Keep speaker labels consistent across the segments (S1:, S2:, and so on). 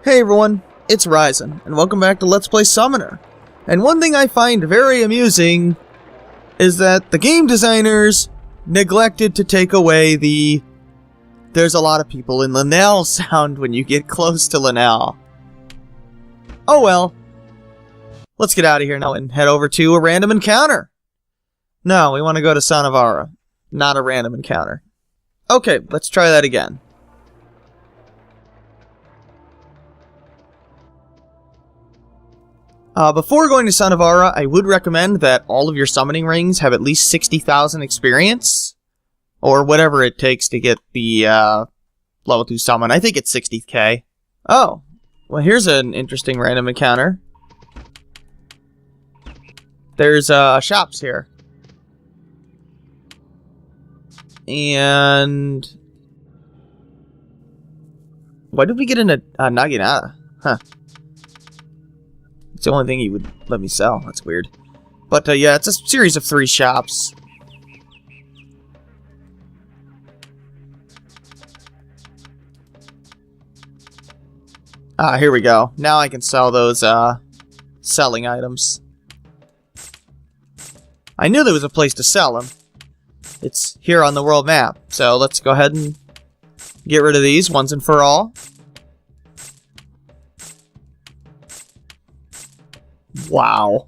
S1: Hey everyone, it's Rosalind, and welcome back to Let's Play Summoner. And one thing I find very amusing is that the game designers neglected to take away the "there's a lot of people in Linnell" sound when you get close to Linnell. Oh well. Let's get out of here now and head over to a random encounter. No, we want to go to Sonavara, not a random encounter. Okay, let's try that again. Before going to Sonavara, I would recommend that all of your summoning rings have at least 60,000 experience, or whatever it takes to get the level 2 summon. I think it's 60k. Oh, well here's an interesting random encounter. There's shops here. And why did we get into Naginata? Huh. It's the only thing he would let me sell. That's weird. But yeah, it's a series of 3 shops. Ah, here we go. Now I can sell those selling items. I knew there was a place to sell them. It's here on the world map. So let's go ahead and get rid of these once and for all. Wow.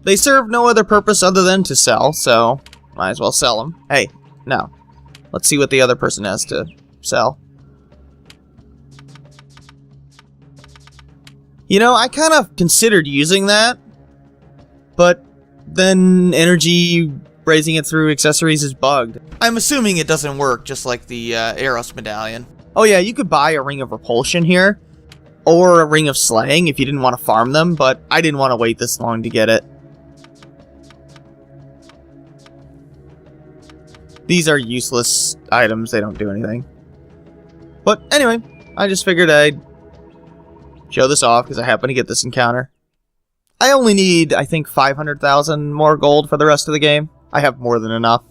S1: They serve no other purpose other than to sell, so might as well sell them. Hey, no. Let's see what the other person has to sell. You know, I kind of considered using that, but then energy raising it through accessories is bugged. I'm assuming it doesn't work, just like the Eros medallion. Oh yeah, you could buy a ring of repulsion here, or a ring of slaying if you didn't want to farm them, but I didn't want to wait this long to get it. These are useless items, they don't do anything. But anyway, I just figured I'd show this off because I happen to get this encounter. I only need, I think, 500,000 more gold for the rest of the game. I have more than enough.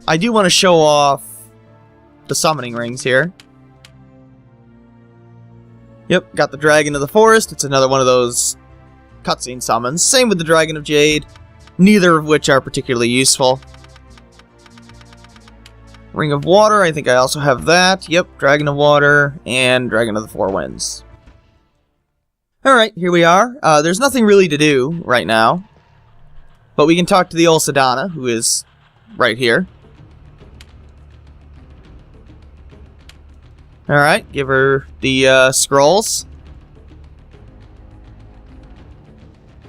S1: I do want to show off the summoning rings here. Yep, got the Dragon of the Forest. It's another one of those cutscene summons. Same with the Dragon of Jade, neither of which are particularly useful. Ring of Water, I think I also have that. Yep, Dragon of Water and Dragon of the Four Winds. Alright, here we are. There's nothing really to do right now, but we can talk to the old Sadana, who is right here. Alright, give her the scrolls.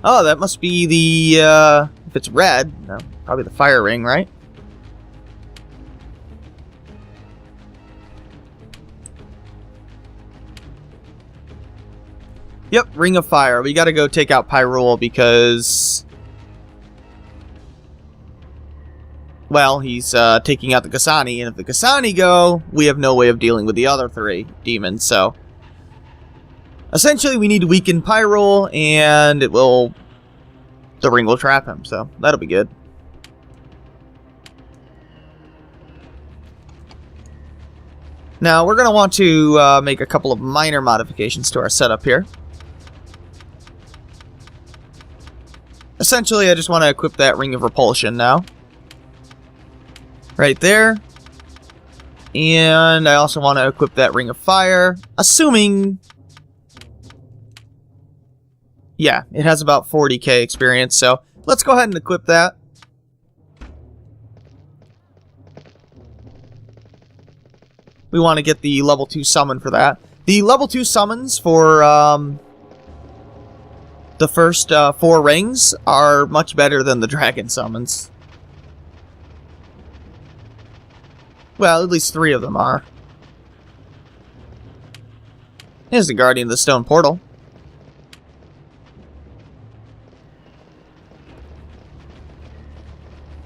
S1: Oh, that must be the, if it's red, no, probably the fire ring, right? Yep, Ring of Fire. We gotta go take out Pyrul because, well, he's taking out the Khosani, and if the Khosani go, we have no way of dealing with the other 3 demons, so essentially we need to weaken Pyrul, and it will, the ring will trap him, so that'll be good. Now, we're gonna want to make a couple of minor modifications to our setup here. Essentially, I just want to equip that Ring of Repulsion now. Right there. And I also want to equip that Ring of Fire, assuming, yeah, it has about 40k experience, so let's go ahead and equip that. We want to get the level 2 summon for that. The level 2 summons for the first 4 rings are much better than the dragon summons. Well, at least 3 of them are. Here's the Guardian of the Stone Portal.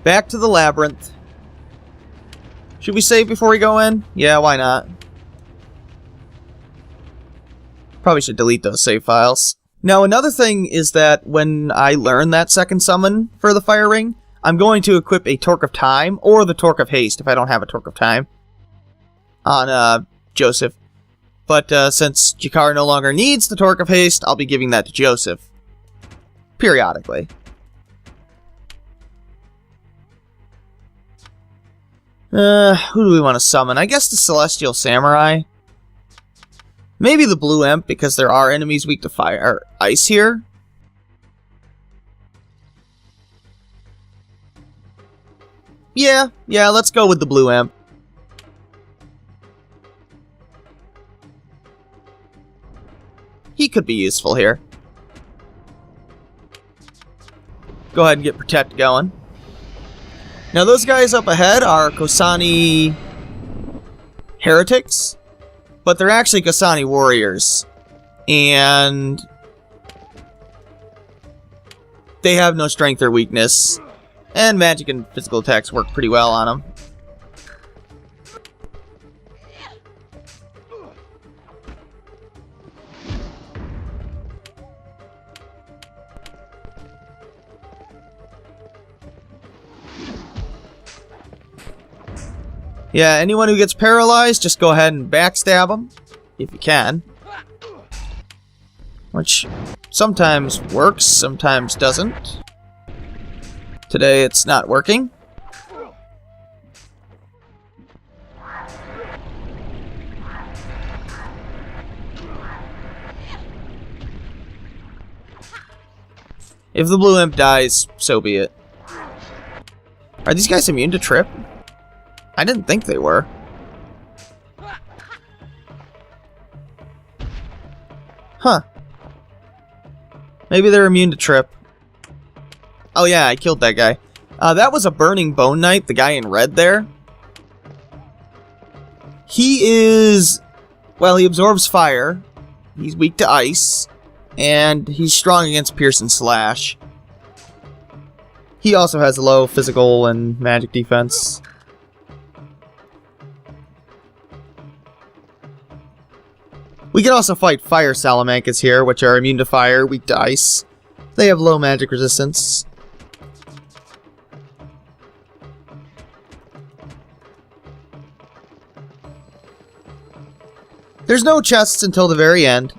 S1: Back to the Labyrinth. Should we save before we go in? Yeah, why not? Probably should delete those save files. Now, another thing is that when I learn that second summon for the Fire Ring, I'm going to equip a Torque of Time, or the Torque of Haste if I don't have a Torque of Time, on Joseph. But since Jakar no longer needs the Torque of Haste, I'll be giving that to Joseph. Periodically. Who do we want to summon? I guess the Celestial Samurai. Maybe the Blue Imp, because there are enemies weak to fire or ice here. Yeah, let's go with the Blue Imp. He could be useful here. Go ahead and get Protect going. Now those guys up ahead are Khosani heretics, but they're actually Khosani warriors. And they have no strength or weakness. And magic and physical attacks work pretty well on them. Yeah, anyone who gets paralyzed, just go ahead and backstab them, if you can. Which sometimes works, sometimes doesn't. Today it's not working. If the Blue Imp dies, so be it. Are these guys immune to trip? I didn't think they were. Huh. Maybe they're immune to trip. Oh yeah, I killed that guy. That was a Burning Bone Knight, the guy in red there. He is... well, he absorbs fire. He's weak to ice. And he's strong against Pierce and Slash. He also has low physical and magic defense. We can also fight Fire Salamancas here, which are immune to fire, weak to ice. They have low magic resistance. There's no chests until the very end.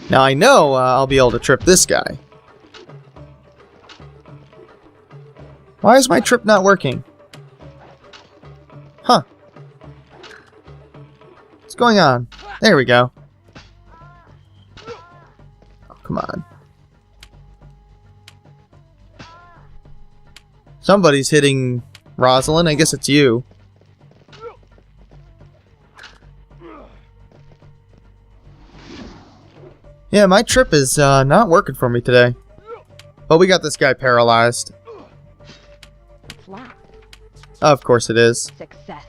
S1: Now I know I'll be able to trip this guy. Why is my trip not working? Huh. What's going on? There we go. Oh, come on. Somebody's hitting Rosalind. I guess it's you. Yeah, my trip is not working for me today. But we got this guy paralyzed. Of course it is.
S2: Success.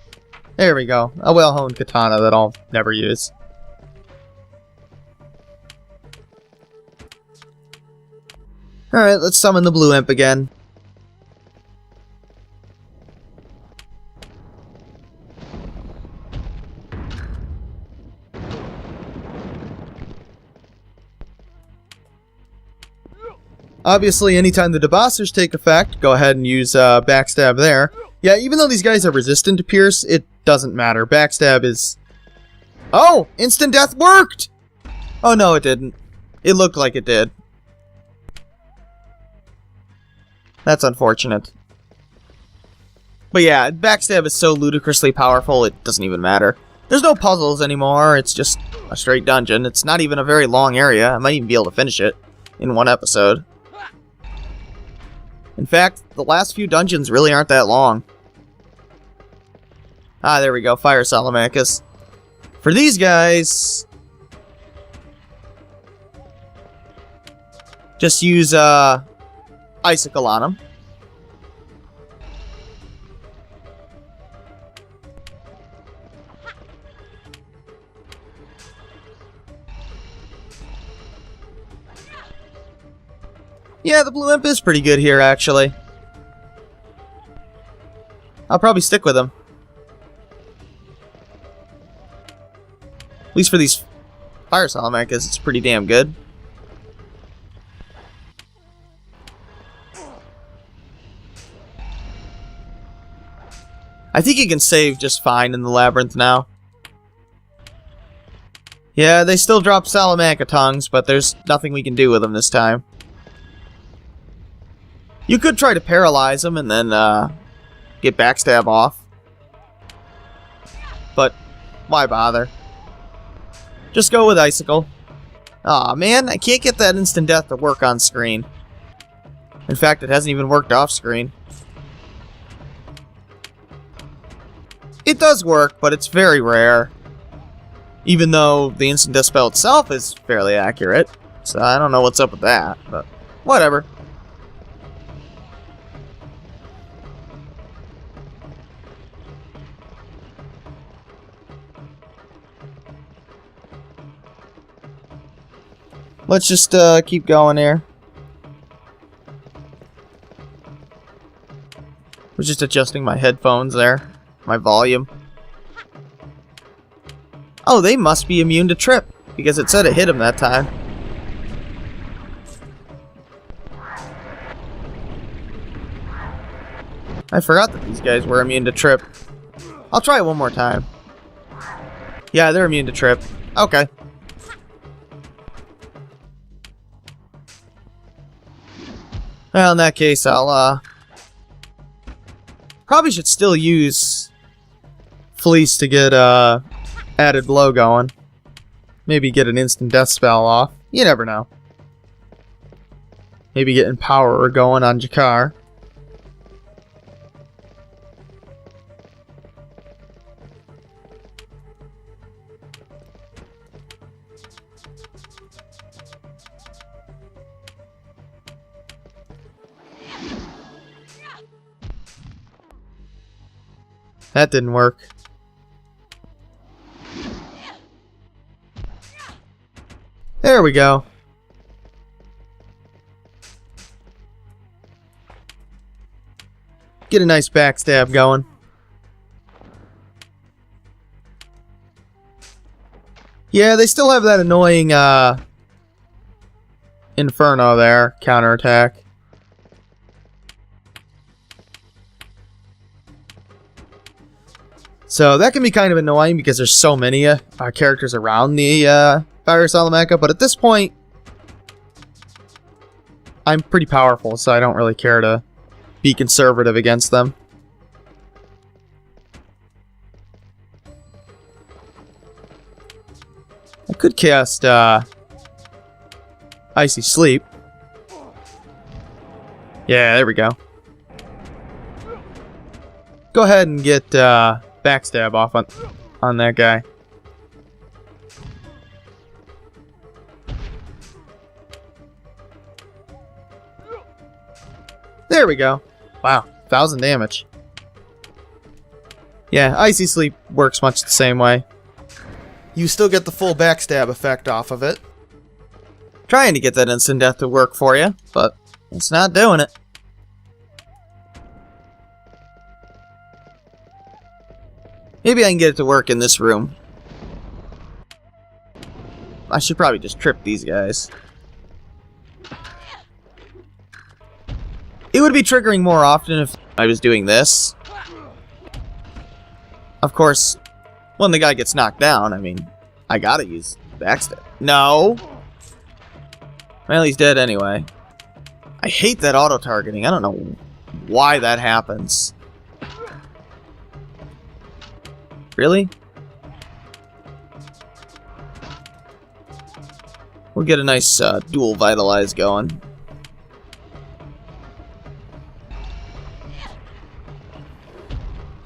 S1: There we go. A well-honed katana that I'll never use. Alright, let's summon the Blue Imp again. Obviously, anytime the Debassers take effect, go ahead and use Backstab there. Yeah, even though these guys are resistant to Pierce, it doesn't matter. Backstab is... oh! Instant death worked! Oh no, it didn't. It looked like it did. That's unfortunate. But yeah, Backstab is so ludicrously powerful, it doesn't even matter. There's no puzzles anymore, it's just a straight dungeon. It's not even a very long area. I might even be able to finish it in one episode. In fact, the last few dungeons really aren't that long. Ah, there we go. Fire Salamancas. For these guys... just use, Icicle on them. Yeah, the Blue Imp is pretty good here, actually. I'll probably stick with him. At least for these Fire Salamancas, it's pretty damn good. I think you can save just fine in the labyrinth now. Yeah, they still drop Salamanca tongues, but there's nothing we can do with them this time. You could try to paralyze them and then get backstab off. But why bother? Just go with Icicle. Aw, man, I can't get that instant death to work on screen. In fact, it hasn't even worked off screen. It does work, but it's very rare. Even though the instant death spell itself is fairly accurate. So I don't know what's up with that, but whatever. Let's just keep going here. I was just adjusting my headphones there. My volume. Oh, they must be immune to trip, because it said it hit him that time. I forgot that these guys were immune to trip. I'll try it one more time. Yeah, they're immune to trip. Okay. Well, in that case, I'll, probably should still use Flece to get, added blow going. Maybe get an instant death spell off. You never know. Maybe get Empowerer going on Jakar. That didn't work. There we go. Get a nice backstab going. Yeah, they still have that annoying Inferno there, counterattack. So that can be kind of annoying because there's so many characters around the Fire Salamanca, but at this point, I'm pretty powerful, so I don't really care to be conservative against them. I could cast Icy Sleep. Yeah, there we go. Go ahead and get backstab off on that guy. There we go. Wow, 1,000 damage. Yeah, Icy Sleep works much the same way. You still get the full backstab effect off of it. Trying to get that instant death to work for you, but it's not doing it. Maybe I can get it to work in this room. I should probably just trip these guys. It would be triggering more often if I was doing this. Of course, when the guy gets knocked down, I mean, I gotta use backstab. No! Well, he's dead anyway. I hate that auto-targeting. I don't know why that happens. Really? We'll get a nice dual vitalize going.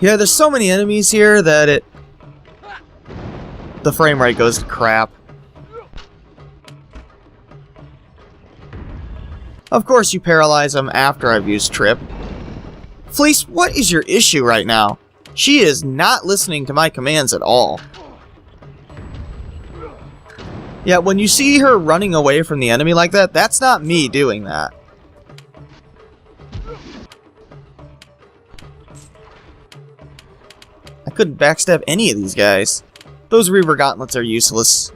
S1: Yeah, there's so many enemies here that the frame rate goes to crap. Of course you paralyze them after I've used Trip. Flece, what is your issue right now? She is not listening to my commands at all. Yeah, when you see her running away from the enemy like that, that's not me doing that. I couldn't backstab any of these guys. Those Reaver Gauntlets are useless.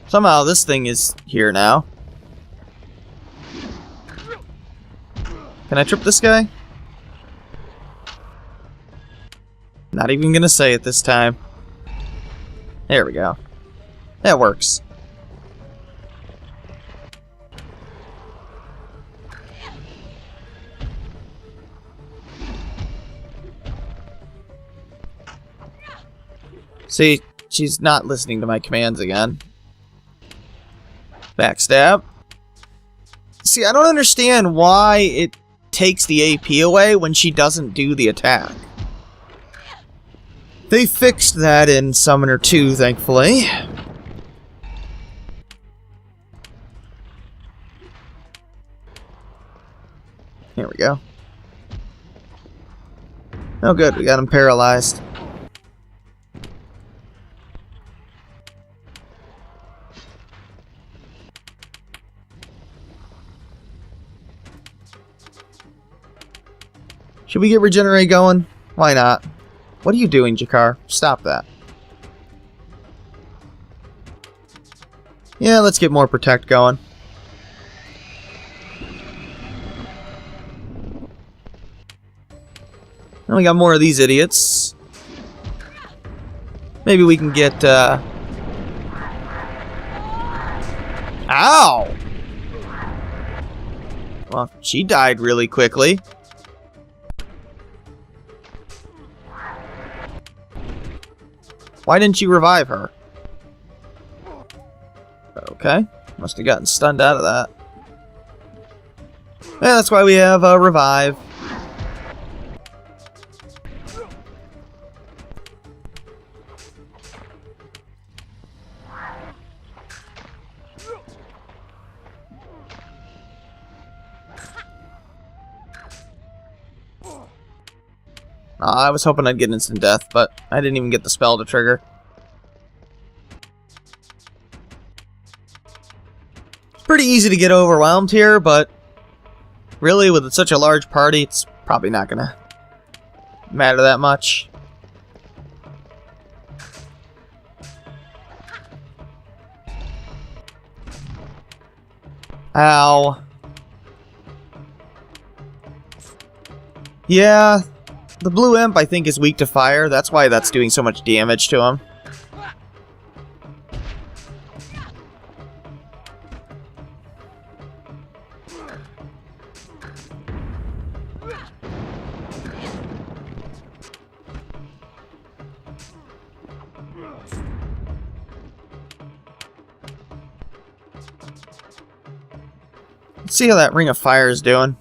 S1: Somehow this thing is here now. Can I trip this guy? Not even gonna say it this time. There we go. That works. See, she's not listening to my commands again. Backstab. See, I don't understand why it takes the AP away when she doesn't do the attack. They fixed that in Summoner 2, thankfully. Here we go. Oh good, we got him paralyzed. Should we get Regenerate going? Why not? What are you doing, Jakar? Stop that. Yeah, let's get more Protect going. And we got more of these idiots. Maybe we can get, Ow! Well, she died really quickly. Why didn't you revive her? Okay. Must have gotten stunned out of that. Yeah, that's why we have revive. I was hoping I'd get instant death, but I didn't even get the spell to trigger. It's pretty easy to get overwhelmed here, but really, with such a large party, it's probably not gonna matter that much. Ow. Yeah. The blue imp, I think, is weak to fire. That's why that's doing so much damage to him. Let's see how that Ring of Fire is doing.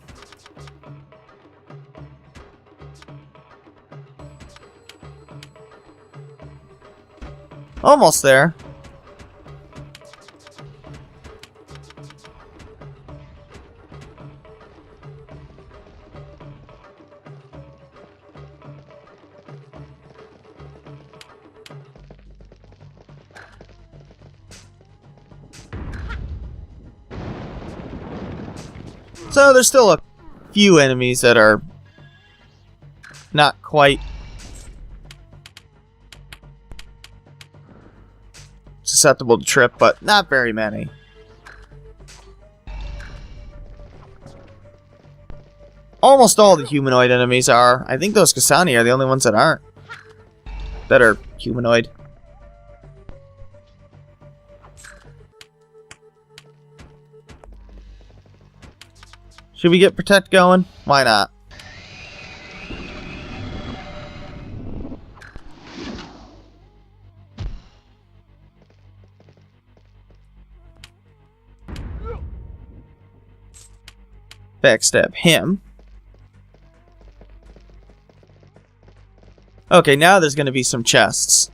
S1: Almost there. So there's still a few enemies that are not quite susceptible to trip, but not very many. Almost all the humanoid enemies are. I think those Khosani are the only ones that aren't. That are humanoid. Should we get Protect going? Why not? Backstab him. Okay, now there's going to be some chests.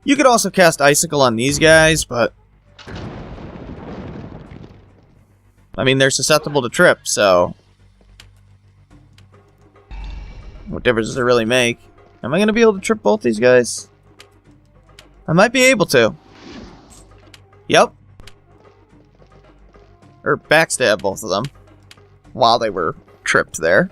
S1: You could also cast Icicle on these guys, but I mean, they're susceptible to trip, so what difference does it really make? Am I going to be able to trip both these guys? I might be able to. Yep. Or backstab both of them while they were tripped there.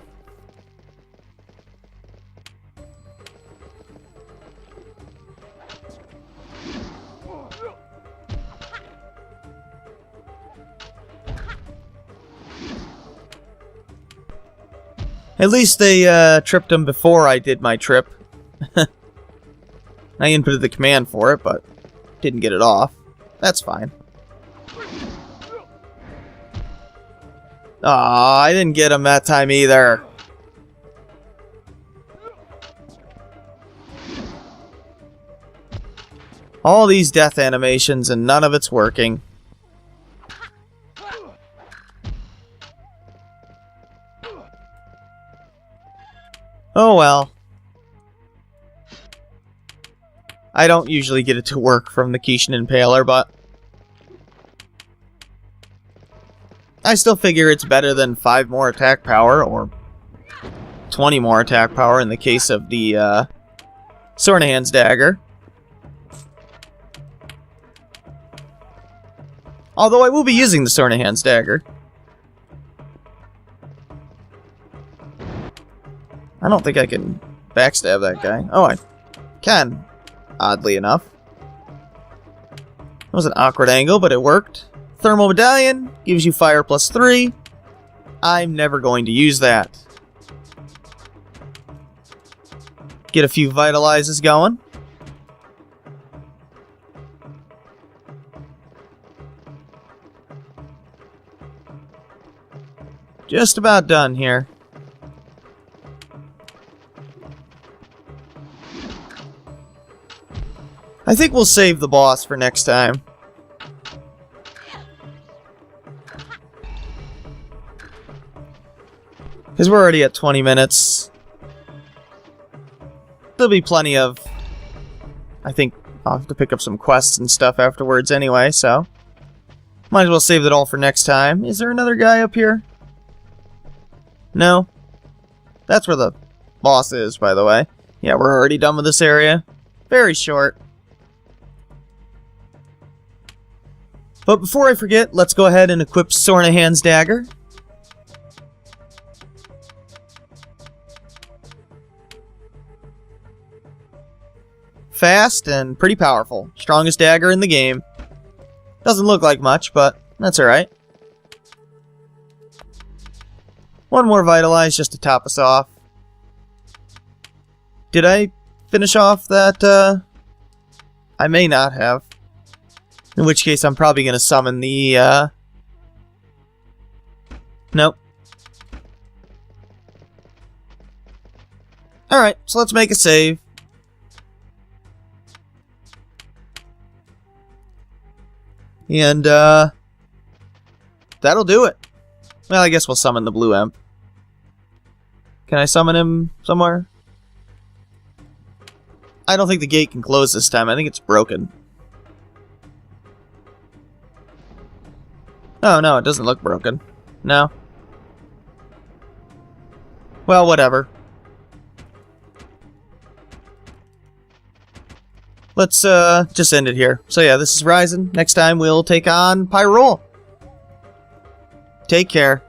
S1: At least they tripped him before I did my trip. I inputted the command for it, but didn't get it off. That's fine. Aw, I didn't get him that time either. All these death animations and none of it's working. Oh well. I don't usually get it to work from the Kishin Impaler, but I still figure it's better than 5 more attack power, or 20 more attack power in the case of the Sornehan's Dagger. Although I will be using the Sornehan's Dagger. I don't think I can backstab that guy. Oh, I can, oddly enough. It was an awkward angle, but it worked. Thermal Medallion gives you fire +3. I'm never going to use that. Get a few vitalizes going. Just about done here. I think we'll save the boss for next time. Because we're already at 20 minutes. There'll be plenty of... I think I'll have to pick up some quests and stuff afterwards anyway, so... Might as well save it all for next time. Is there another guy up here? No? That's where the boss is, by the way. Yeah, we're already done with this area. Very short. But before I forget, let's go ahead and equip Sornehan's Dagger. Fast and pretty powerful. Strongest dagger in the game. Doesn't look like much, but that's alright. One more Vitalize just to top us off. Did I finish off that, I may not have. In which case, I'm probably going to summon the, Nope. Alright, so let's make a save. And, that'll do it. Well, I guess we'll summon the blue imp. Can I summon him somewhere? I don't think the gate can close this time. I think it's broken. Oh, no, it doesn't look broken. No. Well, whatever. Let's, just end it here. So yeah, this is Ryzen. Next time we'll take on Pyrul. Take care.